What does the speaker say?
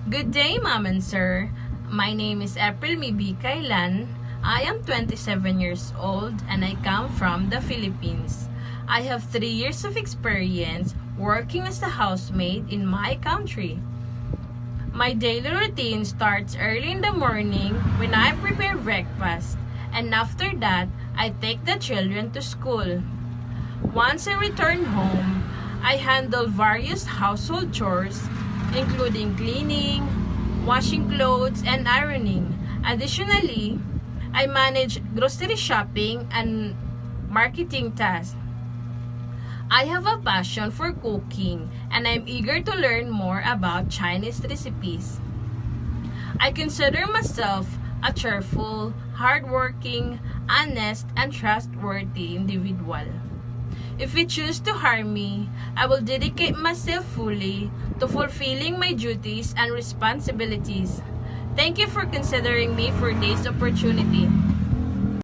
Good day, Ma'am and Sir. My name is April Mibi Kailan. I am 27 years old and I come from the Philippines. I have 3 years of experience working as a housemaid in my country. My daily routine starts early in the morning when I prepare breakfast, and after that, I take the children to school. Once I return home, I handle various household chores, including cleaning, washing clothes, and ironing. Additionally, I manage grocery shopping and marketing tasks. I have a passion for cooking and I'm eager to learn more about Chinese recipes. I consider myself a cheerful, hardworking, honest, and trustworthy individual. If you choose to hire me, I will dedicate myself fully to fulfilling my duties and responsibilities. Thank you for considering me for this opportunity.